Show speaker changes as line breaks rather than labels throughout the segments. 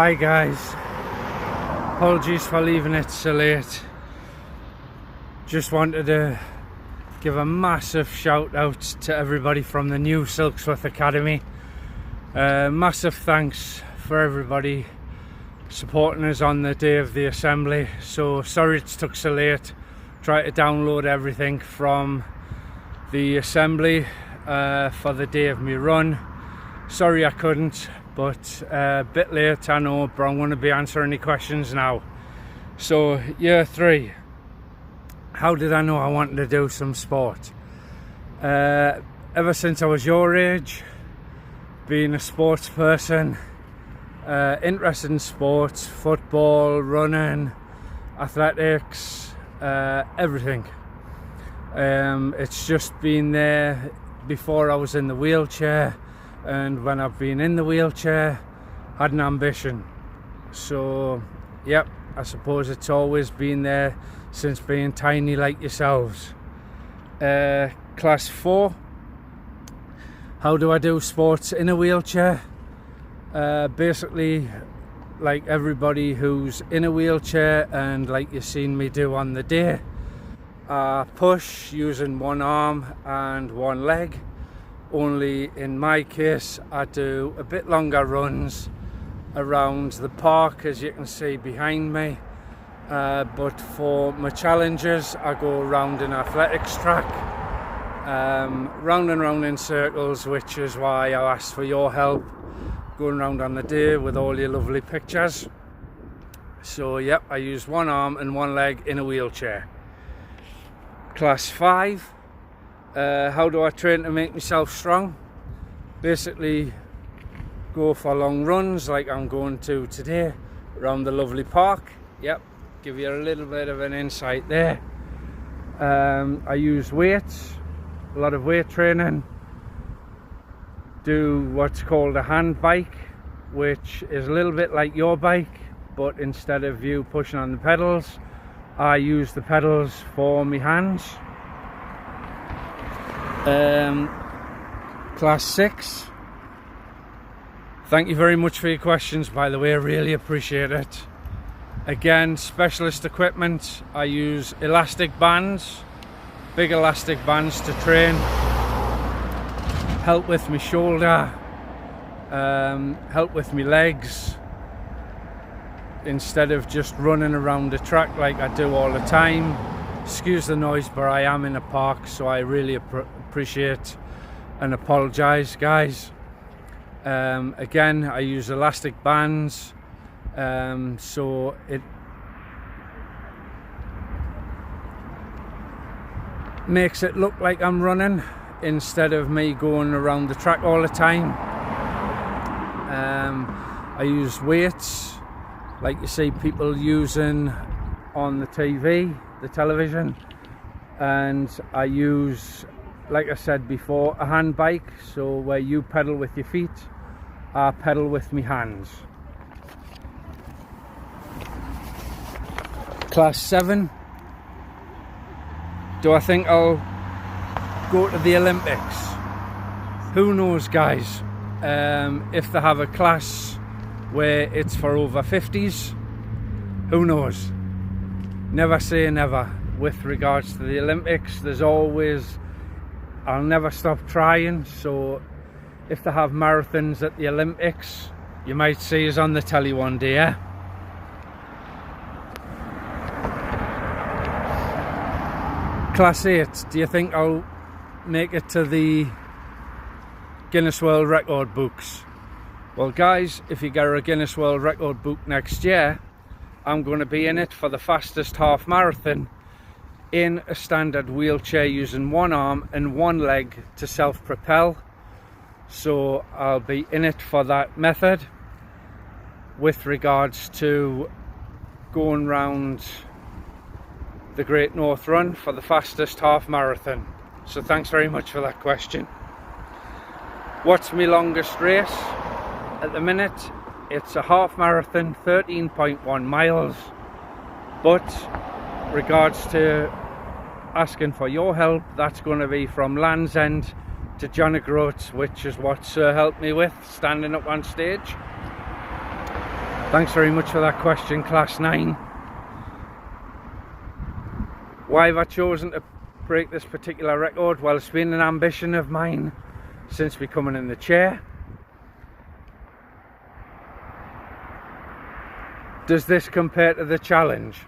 Hi guys, apologies for leaving it so late. Just wanted to give a massive shout out to everybody from the new Silksworth Academy. Massive thanks for everybody supporting us on the day of the assembly. So sorry it took so late. Tried to download everything from the assembly for the day of my run. Sorry I couldn't, but a bit late I know, but I'm going to be answering any questions now. So year 3, how did I know I wanted to do some sport? Ever since I was your age, being a sports person, interested in sports, football, running, athletics, everything. It's just been there before I was in the wheelchair, and when I've been in the wheelchair, had an ambition. So yep, I suppose it's always been there since being tiny like yourselves. Class 4, how do I do sports in a wheelchair? Basically like everybody who's in a wheelchair, and like you've seen me do on the day. I push using one arm and one leg, only in my case I do a bit longer runs around the park, as you can see behind me, but for my challenges I go around an athletics track, round and round in circles, which is why I asked for your help going around on the day with all your lovely pictures. So yep, I use one arm and one leg in a wheelchair. Class 5, how do I train to make myself strong? Basically go for long runs like I'm going to today around the lovely park. Yep, give you a little bit of an insight there. I use weights, a lot of weight training. Do what's called a hand bike, which is a little bit like your bike, but instead of you pushing on the pedals, I use the pedals for my hands. Class 6, thank you very much for your questions, by the way, I really appreciate it. Again, specialist equipment. I use elastic bands, big elastic bands to train, help with my shoulder, help with my legs, instead of just running around the track like I do all the time. Excuse the noise, but I am in a park, so I really appreciate and apologize, guys. Again, I use elastic bands, so it makes it look like I'm running instead of me going around the track all the time. I use weights like you see people using on the TV, the television, and I use, like I said before, a hand bike, so where you pedal with your feet, I pedal with my hands. Class 7, do I think I'll go to the Olympics? Who knows, guys? If they have a class where it's for over 50s, who knows? Never say never with regards to the Olympics. There's always, I'll never stop trying. So if they have marathons at the Olympics, you might see us on the telly one day, yeah? Class 8, do you think I'll make it to the Guinness World Record books? Well guys, if you get a Guinness World Record book next year, I'm going to be in it for the fastest half marathon in a standard wheelchair using one arm and one leg to self-propel. So I'll be in it for that method with regards to going round the Great North Run for the fastest half marathon. So thanks very much for that question. What's my longest race? At the minute it's a half marathon, 13.1 miles, but regards to asking for your help, that's going to be from Land's End to John O'Groats, which is what Sir helped me with standing up on stage. Thanks very much for that question, Class 9. Why have I chosen to break this particular record? Well, it's been an ambition of mine since becoming in the chair. Does this compare to the challenge?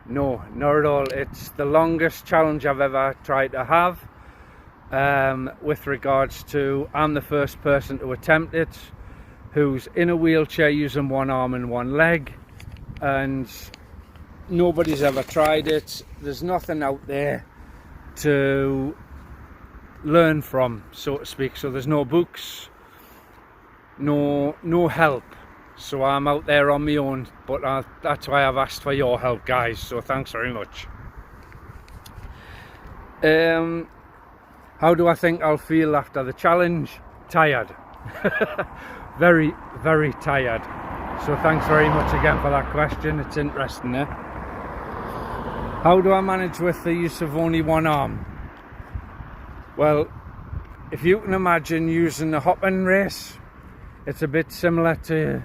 No, not at all. It's the longest challenge I've ever tried to have. With regards to, I'm the first person to attempt it who's in a wheelchair using one arm and one leg, and nobody's ever tried it. There's nothing out there to learn from, so to speak. So there's no books, no help. So I'm out there on my own, but that's why I've asked for your help, guys. So thanks very much. How do I think I'll feel after the challenge? Tired. Very, very tired. So thanks very much again for that question. It's interesting, eh? How do I manage with the use of only one arm? Well, if you can imagine using a hopping race, it's a bit similar to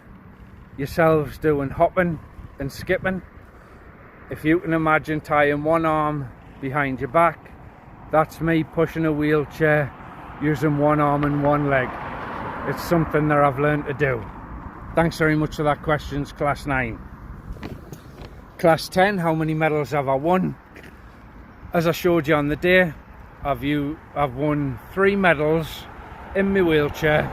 yourselves doing hopping and skipping. If you can imagine tying one arm behind your back, that's me pushing a wheelchair using one arm and one leg. It's something that I've learned to do. Thanks very much for that question, Class 9. Class 10, how many medals have I won? As I showed you on the day, I've won 3 medals in my wheelchair,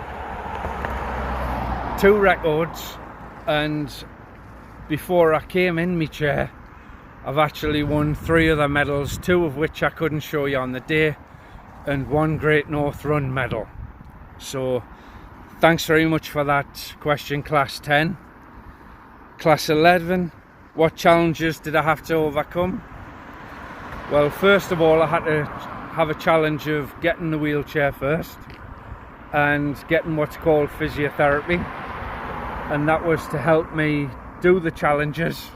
2 records, and before I came in my chair, I've actually won 3 other medals, 2 of which I couldn't show you on the day, and 1 Great North Run medal. So thanks very much for that question, Class 10. Class 11, what challenges did I have to overcome? Well, first of all, I had to have a challenge of getting the wheelchair first and getting what's called physiotherapy, and that was to help me do the challenges.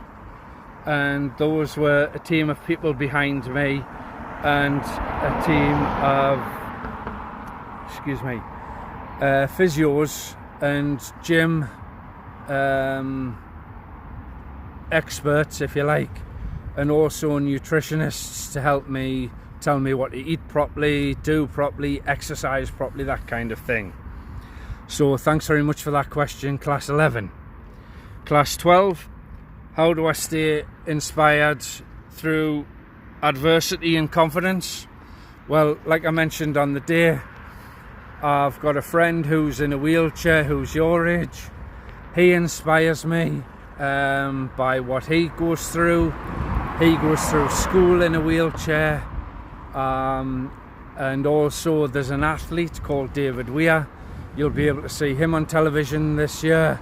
And those were a team of people behind me and a team of physios and gym experts, if you like, and also nutritionists to help me, tell me what to eat properly, do properly, exercise properly, that kind of thing. So thanks very much for that question, Class 11. Class 12, how do I stay inspired through adversity and confidence? Well, like I mentioned on the day, I've got a friend who's in a wheelchair who's your age. He inspires me by what he goes through. He goes through school in a wheelchair, and also there's an athlete called David Weir. You'll be able to see him on television this year,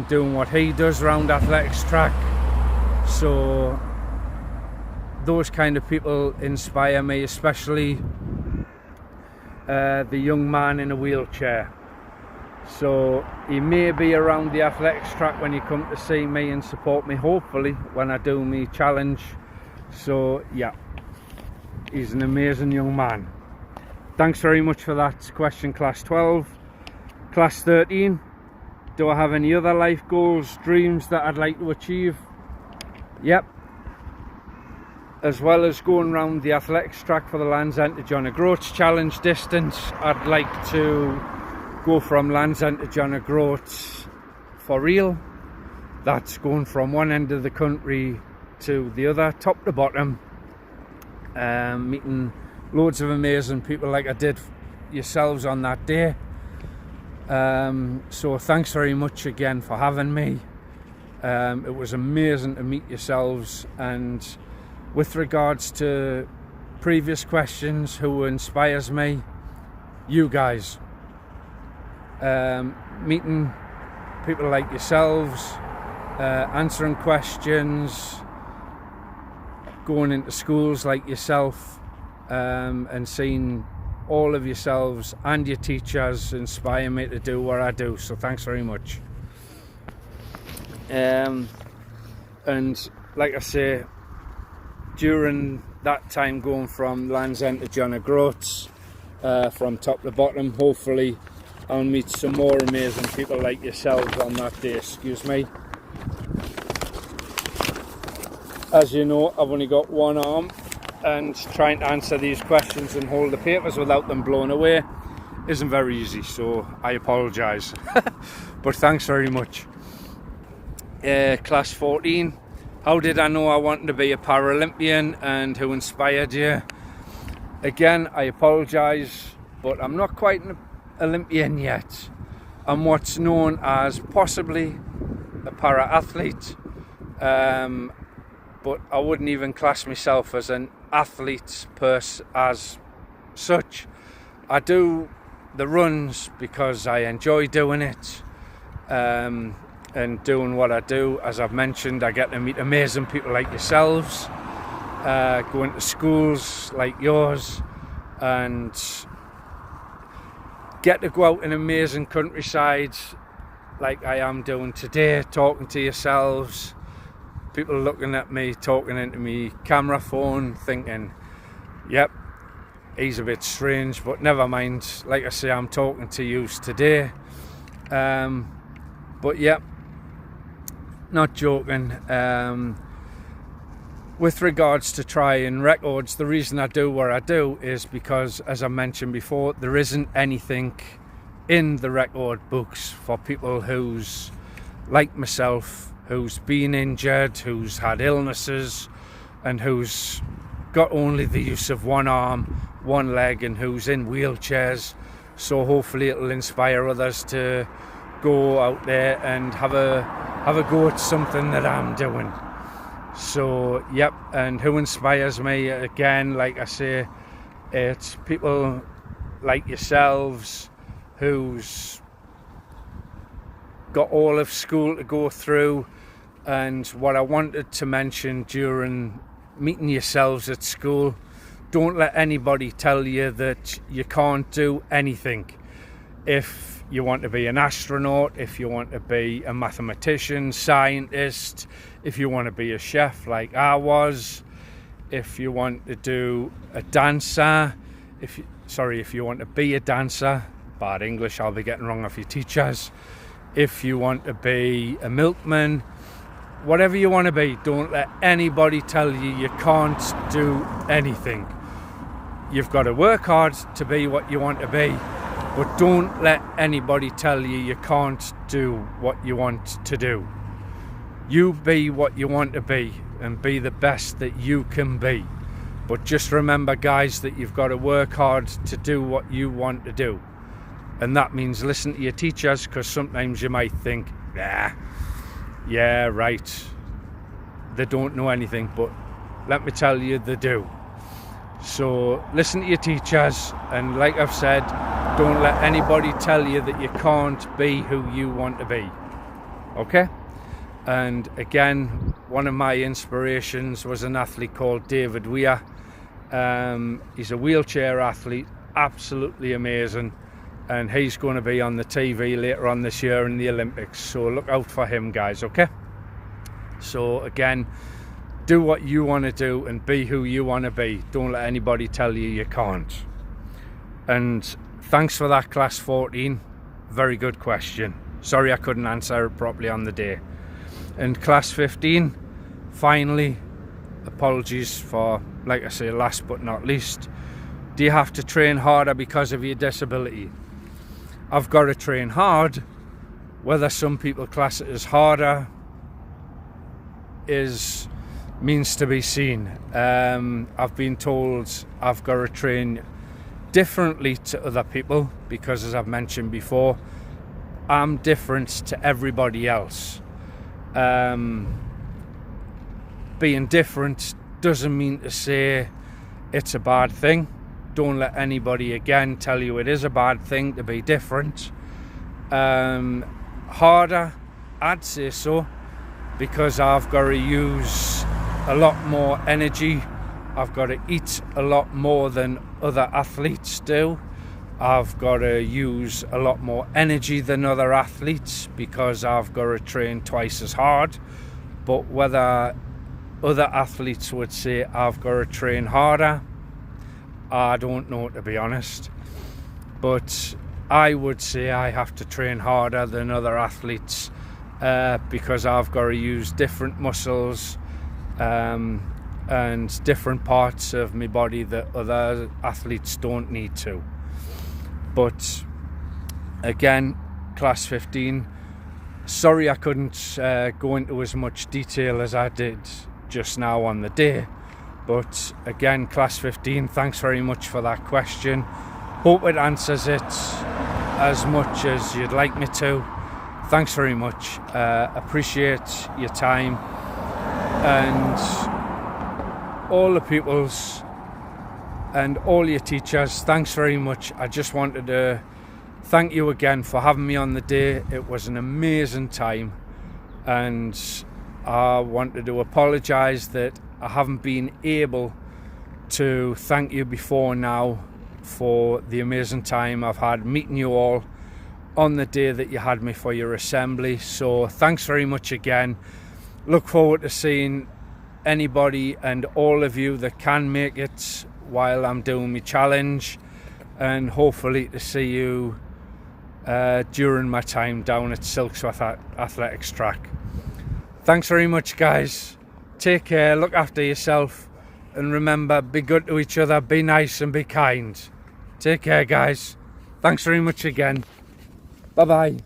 doing what he does around athletics track. So those kind of people inspire me, especially the young man in a wheelchair. So he may be around the athletics track when you come to see me and support me, hopefully, when I do my challenge. So yeah, he's an amazing young man. Thanks very much for that question, Class 12. Class 13, do I have any other life goals, dreams that I'd like to achieve? Yep. As well as going around the athletics track for the Land's End to John O'Groats challenge distance, I'd like to go from Land's End to John O'Groats for real. That's going from one end of the country to the other, top to bottom, meeting loads of amazing people like I did yourselves on that day. So thanks very much again for having me. It was amazing to meet yourselves. And with regards to previous questions, who inspires me? You guys. Meeting people like yourselves, answering questions, going into schools like yourself, and seeing all of yourselves and your teachers inspire me to do what I do. So thanks very much. And like I say, during that time going from Land's End to John O'Groats, from top to bottom, hopefully I'll meet some more amazing people like yourselves on that day. Excuse me. As you know, I've only got one arm, and trying to answer these questions and hold the papers without them blown away isn't very easy, so I apologise. But thanks very much. Class 14, how did I know I wanted to be a Paralympian and who inspired you? Again, I apologise, but I'm not quite an Olympian yet. I'm what's known as possibly a para-athlete, but I wouldn't even class myself as an athlete as such. I do the runs because I enjoy doing it, and doing what I do. As I've mentioned, I get to meet amazing people like yourselves, going to schools like yours, and get to go out in amazing countryside like I am doing today, talking to yourselves, people looking at me, talking into me camera phone, thinking, yep, he's a bit strange, but never mind. Like I say, I'm talking to you today. But yeah, not joking. With regards to trying records, the reason I do what I do is because, as I mentioned before, there isn't anything in the record books for people who's like myself, who's been injured, who's had illnesses, and who's got only the use of one arm, one leg, and who's in wheelchairs. So hopefully it'll inspire others to go out there and have a go at something that I'm doing. So yep, and who inspires me? Again, like I say, it's people like yourselves who's got all of school to go through. And what I wanted to mention during meeting yourselves at school, don't let anybody tell you that you can't do anything. If you want to be an astronaut, if you want to be a mathematician, scientist, if you want to be a chef like I was, if you want to do a dancer, if you want to be a dancer, bad English, I'll be getting wrong off your teachers. If you want to be a milkman, whatever you want to be, don't let anybody tell you can't do anything. You've got to work hard to be what you want to be, but don't let anybody tell you can't do what you want to do. You be what you want to be and be the best that you can be. But just remember, guys, that you've got to work hard to do what you want to do. And that means listen to your teachers, because sometimes you might think, yeah, right, they don't know anything, but let me tell you, they do. So listen to your teachers, and like I've said, don't let anybody tell you that you can't be who you want to be. Okay? And again, one of my inspirations was an athlete called David Weir. He's a wheelchair athlete, absolutely amazing, and he's going to be on the TV later on this year in the Olympics, so look out for him, guys. Okay? So again, do what you want to do and be who you want to be. Don't let anybody tell you can't. And thanks for that, class 14. Very good question. Sorry I couldn't answer it properly on the day. And class 15, finally, apologies for, like I say, last but not least, do you have to train harder because of your disability? I've got to train hard. Whether some people class it as harder means to be seen. I've been told I've got to train differently to other people because, as I've mentioned before, I'm different to everybody else. Being different doesn't mean to say it's a bad thing. Don't let anybody again tell you it is a bad thing to be different. Harder, I'd say so, because I've got to use a lot more energy. I've got to eat a lot more than other athletes do. I've got to use a lot more energy than other athletes because I've got to train twice as hard. But whether other athletes would say I've got to train harder, I don't know, to be honest. But I would say I have to train harder than other athletes because I've got to use different muscles and different parts of my body that other athletes don't need to. But again, class 15, sorry I couldn't go into as much detail as I did just now on the day. But again, class 15, thanks very much for that question. Hope it answers it as much as you'd like me to. Thanks very much. Appreciate your time, and all the pupils and all your teachers, thanks very much. I just wanted to thank you again for having me on the day. It was an amazing time, and I wanted to apologise that I haven't been able to thank you before now for the amazing time I've had meeting you all on the day that you had me for your assembly. So thanks very much again. Look forward to seeing anybody and all of you that can make it while I'm doing my challenge, and hopefully to see you during my time down at Silksworth Athletics Track. Thanks very much, guys. Take care, look after yourself, and remember, be good to each other, be nice and be kind. Take care, guys. Thanks very much again. Bye-bye.